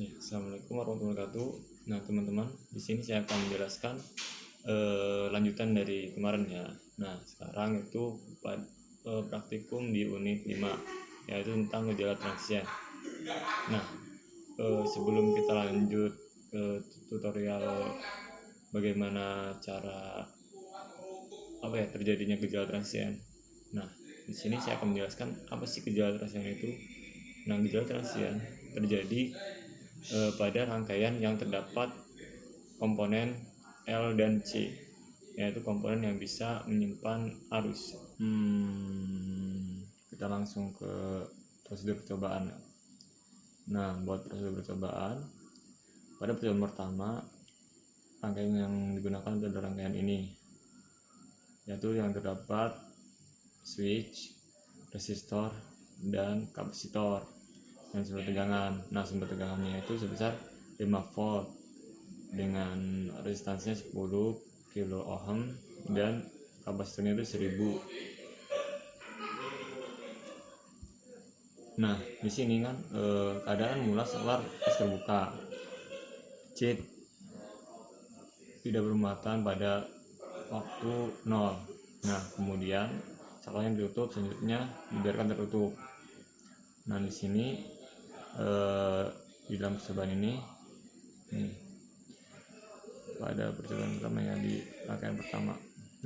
Ya, Assalamualaikum warahmatullahi wabarakatuh. Nah, teman-teman, di sini saya akan menjelaskan lanjutan dari kemarin ya. Nah, sekarang itu praktikum di unit 5, yaitu tentang gejala transien. Nah, sebelum kita lanjut ke tutorial bagaimana cara terjadinya gejala transien. Nah, di sini saya akan menjelaskan apa sih gejala transien itu. Nah, gejala transien terjadi pada rangkaian yang terdapat komponen L dan C, yaitu komponen yang bisa menyimpan arus. Kita langsung ke prosedur percobaan. Nah, buat prosedur percobaan, pada percobaan pertama, rangkaian yang digunakan adalah rangkaian ini, yaitu yang terdapat switch, resistor, dan kapasitor dan sumber tegangan. Nah, sumber tegangannya itu sebesar 5 volt dengan resistansinya 10 kilo ohm dan kapasitornya itu 1000. Nah, di sini kan keadaan mula solar terbuka, C tidak bermuatan pada waktu 0. Nah, kemudian saklanya ditutup, selanjutnya dibiarkan tertutup. Nah, di sini di dalam percobaan ini pada percobaan pertama ya, di rangkaian pertama.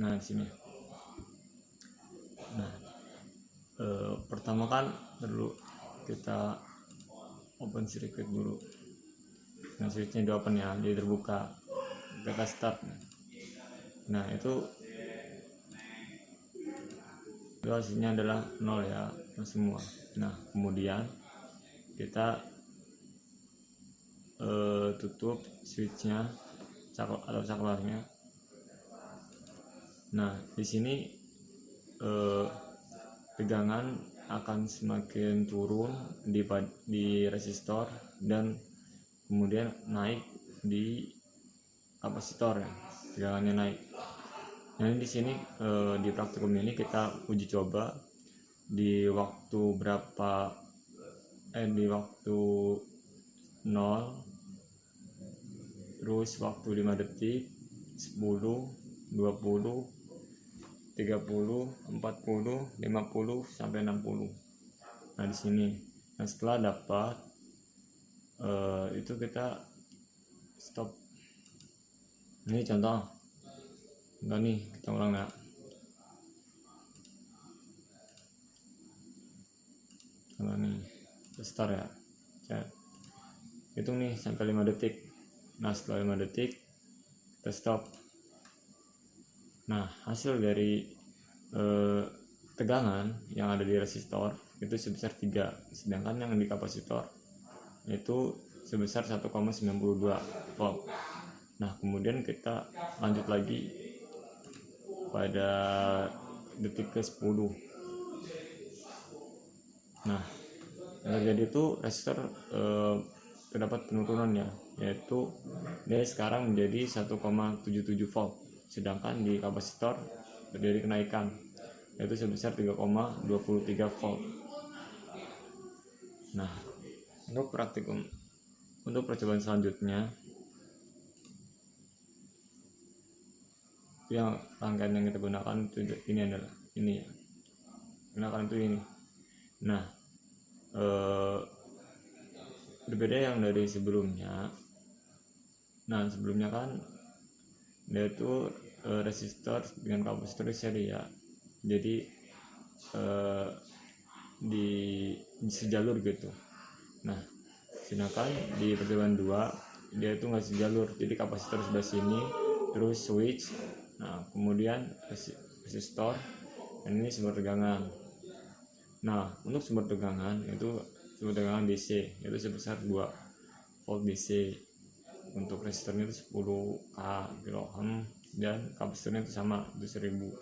Nah, di sini. Nah, pertama kan perlu kita open circuit dulu. Nah, switchnya di open ya, jadi terbuka. Kita start. Nah, itu hasilnya adalah 0 ya, semua. Nah, kemudian kita tutup switchnya atau saklarnya. Nah, di sini tegangan akan semakin turun di resistor dan kemudian naik di kapasitor ya, tegangannya naik. Nah, di sini di praktikum ini kita uji coba di waktu di waktu 0, terus waktu 5 detik, 10, 20, 30, 40, 50 sampai 60. Nah, di sini. Nah, setelah dapat itu kita stop. Ini contoh. Enggak nih, kita ulang ya. Contoh nih, kita start ya. Hitung nih sampai 5 detik. Nah, setelah 5 detik kita stop. Nah, hasil dari tegangan yang ada di resistor itu sebesar 3, sedangkan yang di kapasitor itu sebesar 1,92 volt. Nah, kemudian kita lanjut lagi pada detik ke 10. Nah, yang terjadi itu resistor terdapat penurunannya, yaitu dia sekarang menjadi 1,77 volt, sedangkan di kapasitor terjadi kenaikan, yaitu sebesar 3,23 volt. Nah, untuk percobaan selanjutnya, yang rangkaian yang kita gunakan itu ini adalah ini ya, gunakan itu ini. Nah, berbeda yang dari sebelumnya. Nah, sebelumnya kan dia itu resistor dengan kapasitor seri ya, jadi di sejalur gitu. Nah, sedangkan di percobaan 2 dia itu nggak sejalur, jadi kapasitor sebelah sini, terus switch, nah kemudian resistor, dan ini sumber tegangan. Nah, untuk sumber tegangan itu sumber tegangan DC, yaitu sebesar 2 volt DC. Untuk resistornya itu 10 kilo ohm dan kapasitornya itu sama, itu 1000.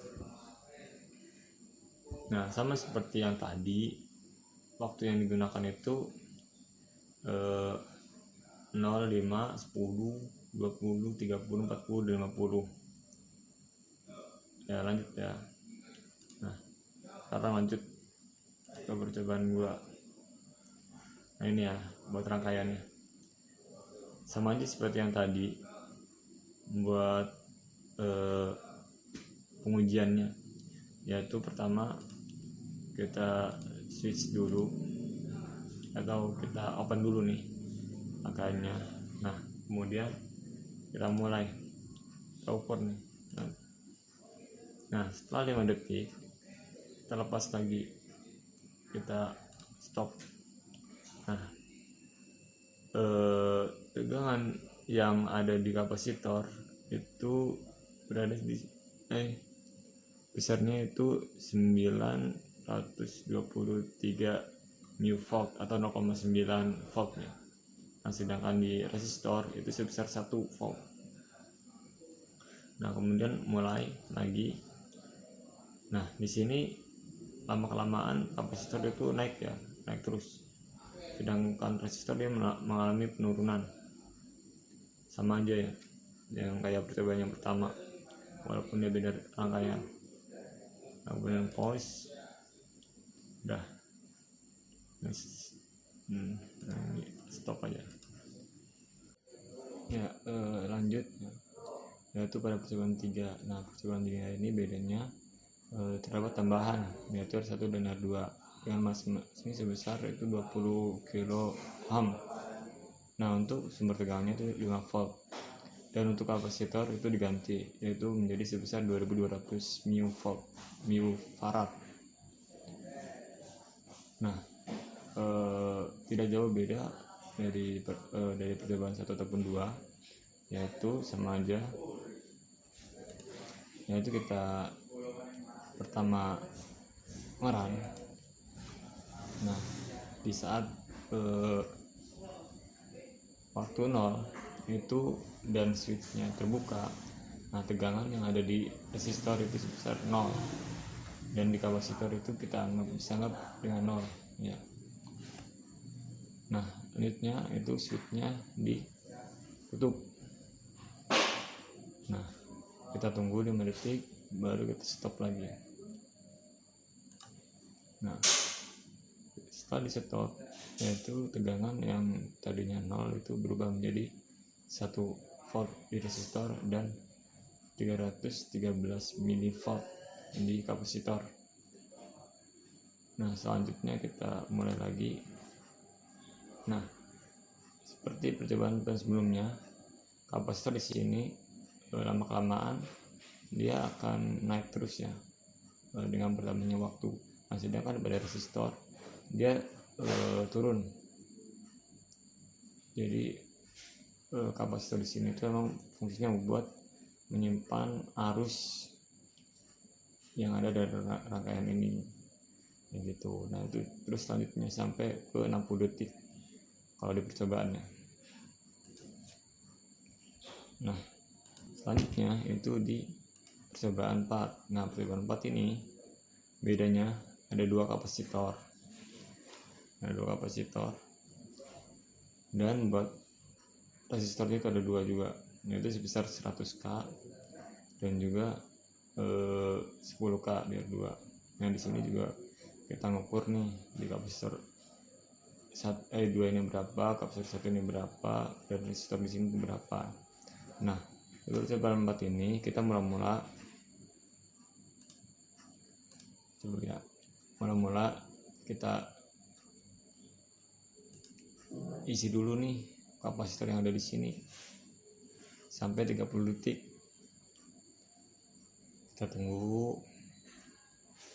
Nah, sama seperti yang tadi, waktu yang digunakan itu 0, 5, 10, 20, 30, 40, 50. Ya, lanjut ya. Nah, sekarang lanjut ke percobaan 2. Nah, ini ya buat rangkaiannya. sama aja seperti yang tadi buat pengujiannya, yaitu pertama kita switch dulu atau kita open dulu nih angkanya. Nah kemudian kita mulai kita ukur nih. Nah setelah 5 detik kita lepas lagi, kita stop. Nah tegangan yang ada di kapasitor itu berada di besarnya itu 923 mu volt atau 0,9 volt ya. Nah sedangkan di resistor itu sebesar 1 volt. Nah kemudian mulai lagi. Nah di sini lama kelamaan kapasitor itu naik terus, sedangkan resistor dia mengalami penurunan. Sama aja ya yang kayak percobaan yang pertama, walaupun dia beda rangkaian. Nah, kemudian pause, udah, stop aja ya. Lanjut yaitu pada percobaan 3. Nah percobaan 3 ini bedanya terdapat tambahan, yaitu R1 dan R2 dengan masing-masing sebesar itu 20 kilo ohm. Nah untuk sumber tegangannya itu 5 volt, dan untuk kapasitor itu diganti, yaitu menjadi sebesar 2200 mu farad. Nah tidak jauh beda dari percobaan 1 ataupun 2, yaitu sama aja, yaitu kita pertama ngeran. Nah di saat waktu 0 itu dan switchnya terbuka, nah tegangan yang ada di resistor itu sebesar 0, dan di kapasitor itu kita bisa anggap dengan 0 ya. Nah selanjutnya itu switchnya ditutup. Nah kita tunggu 5 detik baru kita stop lagi. Nah setelah di stop, yaitu tegangan yang tadinya 0 itu berubah menjadi 1 volt di resistor dan 313 mV di kapasitor. Nah selanjutnya kita mulai lagi. Nah seperti percobaan sebelumnya, kapasitor di sini lama kelamaan dia akan naik terus ya dengan bertambahnya waktu. Nah sedangkan pada resistor dia turun. Jadi kapasitor di sini itu memang fungsinya membuat menyimpan arus yang ada dari rangkaian ini gitu. Nah itu terus selanjutnya sampai ke 60 detik kalau di percobaannya. Nah selanjutnya itu di percobaan 4. Nah percobaan 4 ini bedanya ada 2 kapasitor. Dan buat resistornya itu ada 2 juga, yaitu sebesar 100k dan juga 10k biar 2. Nah di sini juga kita ngukur nih di kapasitor 2 ini berapa, kapasitor 1 ini berapa, dan resistor di sini berapa. Nah untuk percobaan 4 ini kita mula-mula kita isi dulu nih kapasitor yang ada di sini sampai 30 detik. Kita tunggu.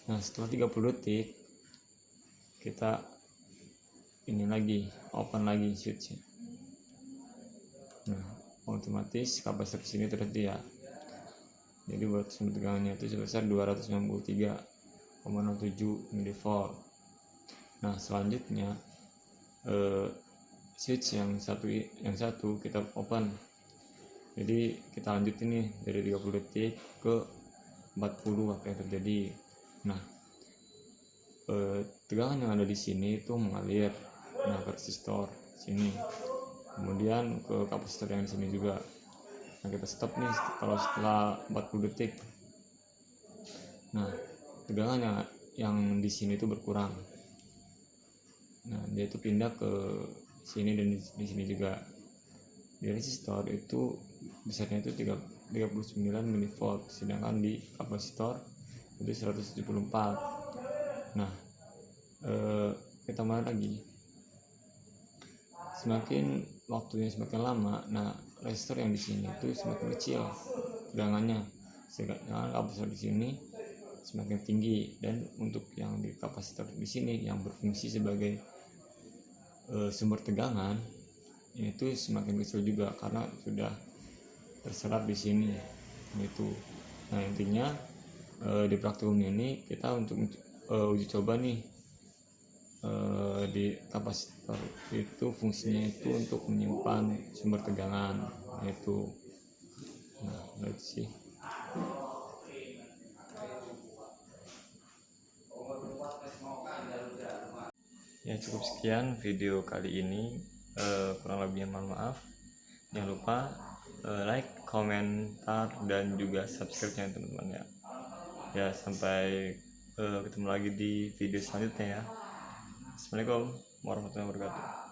Nah setelah 30 detik kita ini lagi open lagi switch. Nah otomatis kapasitor sini terhenti ya. Jadi buat sumber tegangannya itu sebesar 293,07 mV. Nah selanjutnya switch yang satu kita open. Jadi kita lanjut ini dari 30 detik ke 40 apa yang terjadi. Nah tegangan yang ada di sini itu mengalir ke resistor sini, kemudian ke kapasitor yang di sini juga. Nah kita stop nih kalau setelah 40 detik. Nah tegangan yang di sini itu berkurang. Nah dia itu pindah ke sini dan di sini juga. di resistor itu besarnya itu 39 mV, sedangkan di kapasitor itu 174. Nah, kita mulai lagi. Semakin waktunya semakin lama, nah resistor yang di sini itu semakin kecil tegangannya, sedangkan kapasitor di sini semakin tinggi. Dan untuk yang di kapasitor di sini yang berfungsi sebagai sumber tegangan itu semakin kecil juga karena sudah terserap di sini itu. Nah, intinya di praktikum ini kita untuk uji coba nih, di kapasitor itu fungsinya itu untuk menyimpan sumber tegangan itu. Nah, itu sih. Ya, cukup sekian video kali ini. Kurang lebihnya mohon maaf. Jangan lupa like, komentar, dan juga subscribe-nya teman-teman ya. Ya, sampai ketemu lagi di video selanjutnya ya. Assalamualaikum warahmatullahi wabarakatuh.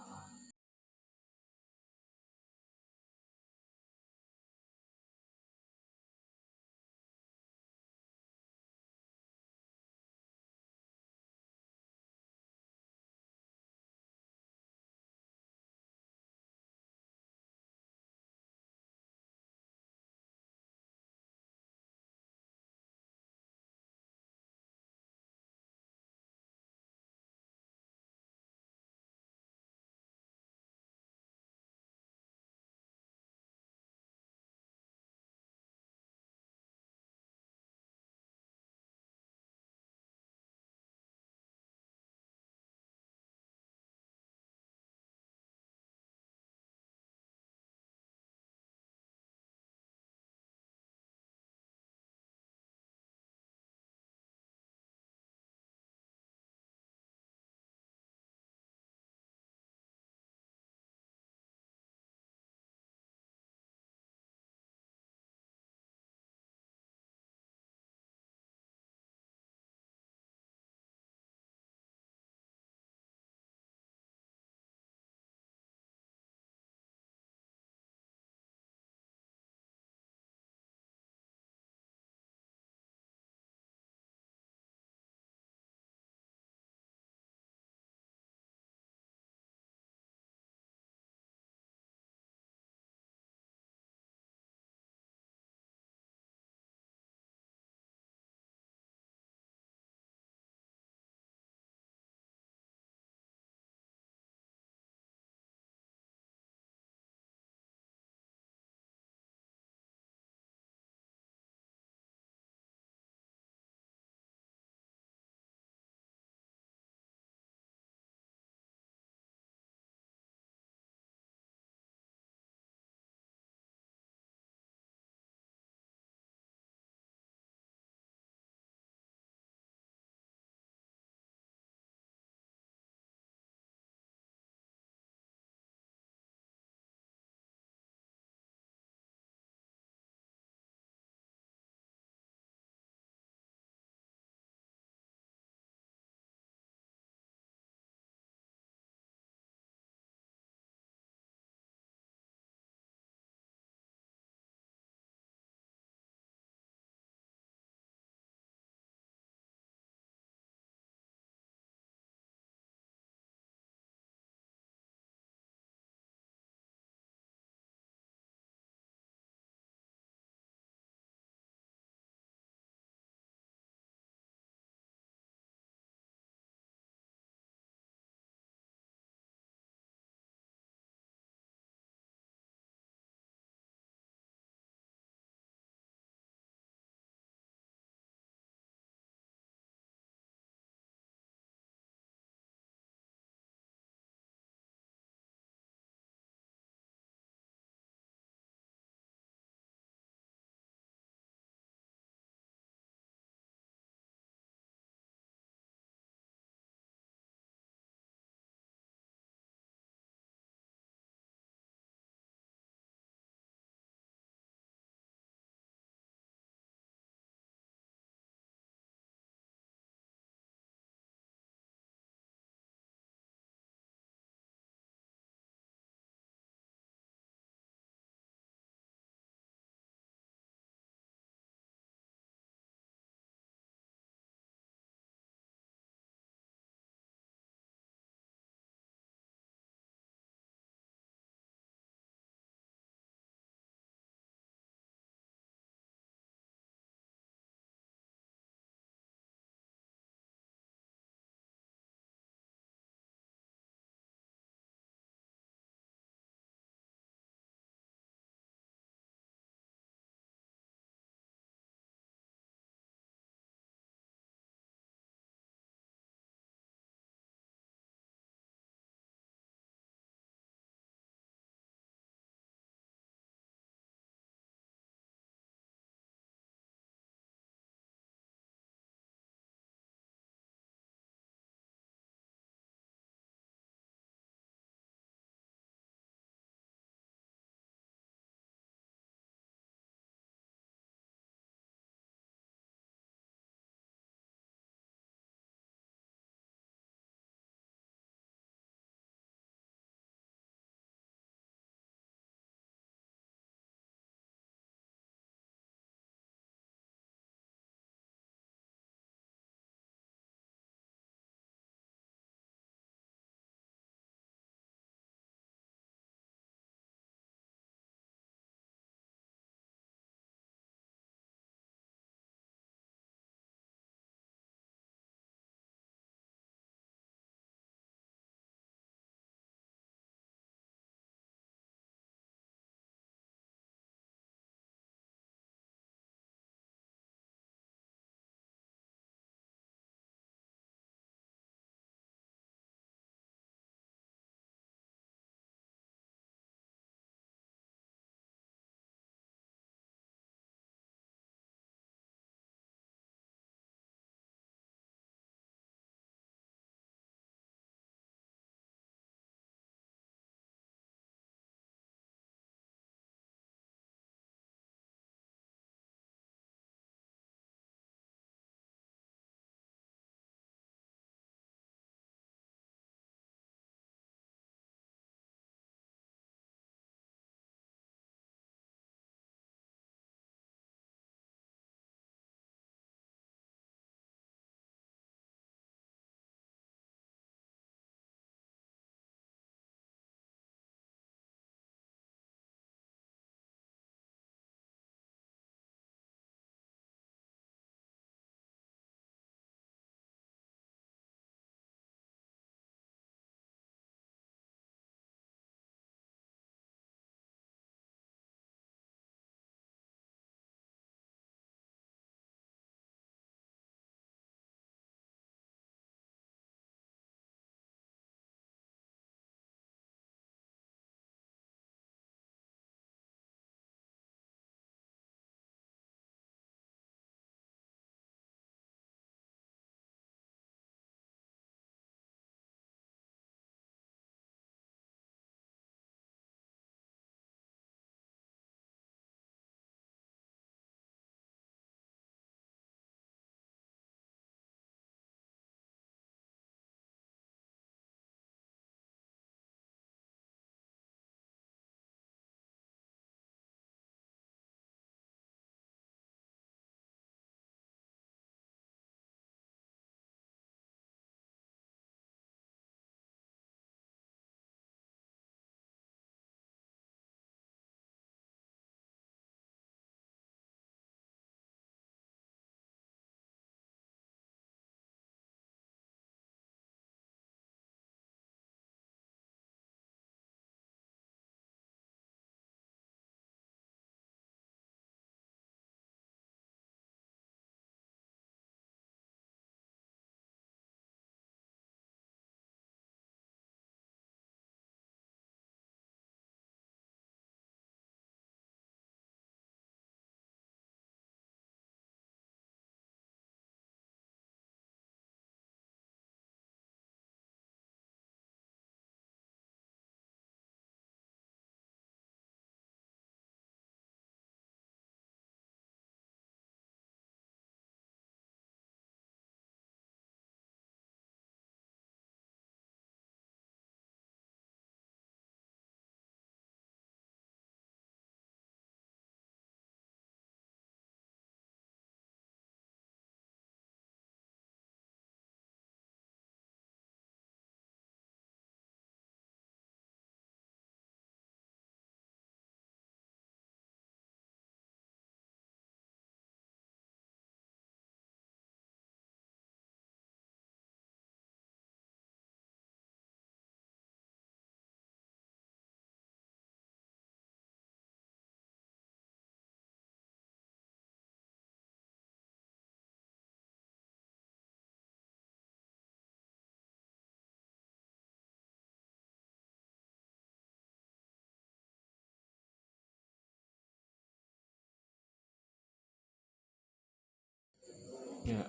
Ya,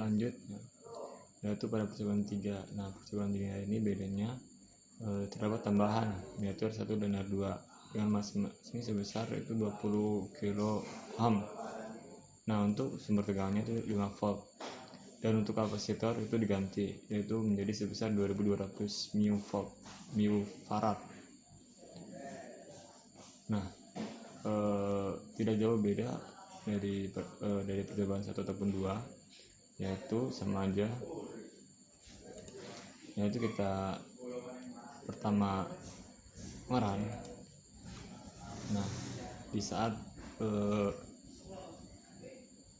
lanjut yaitu pada percobaan 3. Nah, percobaan 3 ini bedanya terdapat tambahan, yaitu R1 dan R2 dengan masing-masing sebesar itu 20 kilo ohm. Nah, untuk sumber tegangannya itu 5 volt. Dan untuk kapasitor itu diganti, yaitu menjadi sebesar 2200 mW. Nah, tidak jauh beda dari percobaan 1 ataupun 2, yaitu sama aja, yaitu kita pertama ngeran. Nah, di saat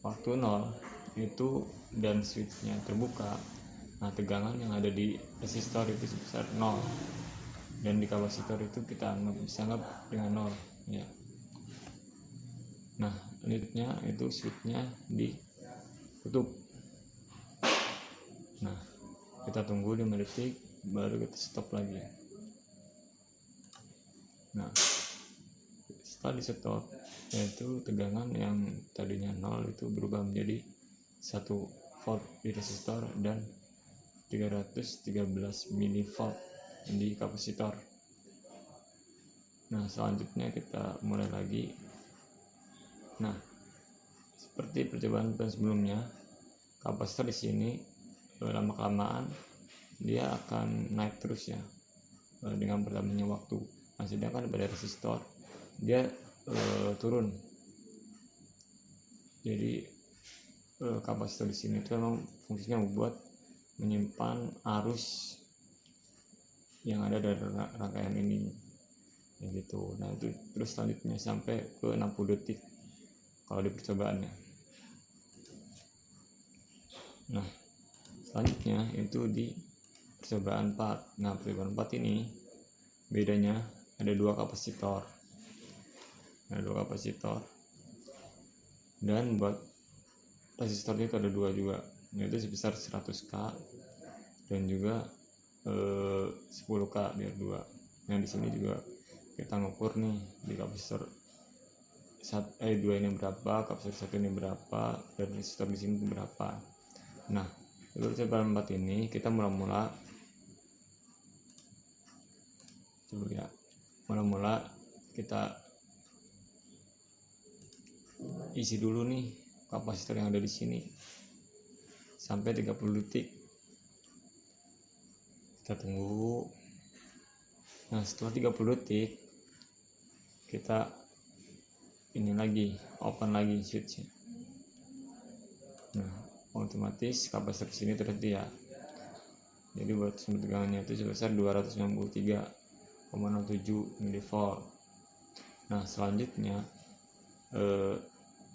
waktu 0 itu dan switchnya terbuka, nah tegangan yang ada di resistor itu sebesar 0, dan di kapasitor itu kita bisa anggap dengan 0 ya. Nah, selanjutnya itu switchnya ditutup. Nah, kita tunggu 5 detik baru kita stop lagi. Nah, setelah di stop, yaitu tegangan yang tadinya 0 itu berubah menjadi 1 volt di resistor dan 313 mV di kapasitor. Nah, selanjutnya kita mulai lagi. Nah, seperti percobaan sebelumnya, kapasitor di sini lama kelamaan dia akan naik terus ya dengan bertambahnya waktu. Nah, sedangkan pada resistor dia turun. Jadi kapasitor di sini itu memang fungsinya membuat menyimpan arus yang ada dari rangkaian ini ya gitu. Nah, itu terus selanjutnya sampai ke 60 detik kalau di percobaannya. Nah, selanjutnya itu di percobaan 4. Nah, percobaan 4 ini bedanya ada 2 kapasitor. Dan buat resistor itu ada 2 juga, yaitu sebesar 100K dan juga 10K biar 2. Nah, di sini juga kita ngukur nih di kapasitor 2 ini berapa, kapasitor 1 ini berapa, dan resistor di sini berapa. Nah, di percobaan 4 ini kita mula-mula kita isi dulu nih kapasitor yang ada di sini sampai 30 detik. Kita tunggu. Nah, setelah 30 detik kita ini lagi open lagi switch. Nah, otomatis kapasitor sini terhenti ya. Jadi buat sumber tegangannya itu sebesar 293,07 mV. Nah, selanjutnya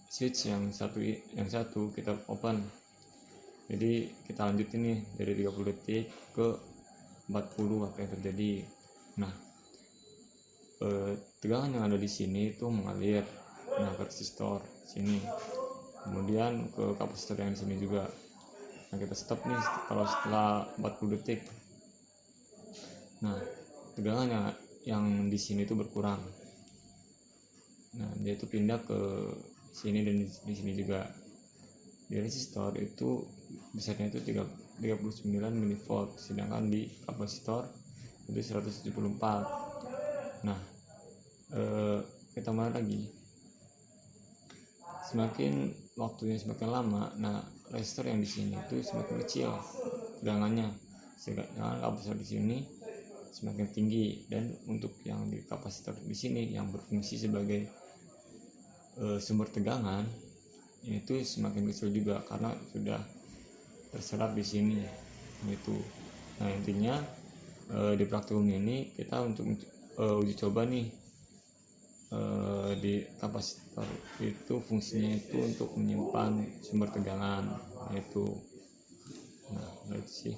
switch yang satu kita open. Jadi kita lanjut ini dari 30 detik ke 40 apa yang terjadi. Nah, tegangan yang ada di sini itu mengalir ke resistor sini, kemudian ke kapasitor yang di sini juga. Nah, kita stop nih kalau setelah 40 detik. Nah, tegangan yang di sini itu berkurang. Nah, dia itu pindah ke sini dan di sini juga. Di resistor itu besarnya itu 39 mV, sedangkan di kapasitor itu 174. Nah, kita mulai lagi. Semakin waktunya semakin lama, nah resistor yang di sini itu semakin kecil tegangannya, sedangkan kapasitor di sini semakin tinggi. Dan untuk yang di kapasitor di sini yang berfungsi sebagai sumber tegangan itu semakin kecil juga karena sudah terserap di sini gitu. Nah, intinya di praktikum ini kita untuk uji coba nih di kapasitor itu fungsinya itu untuk menyimpan sumber tegangan itu. Nah, itu sih.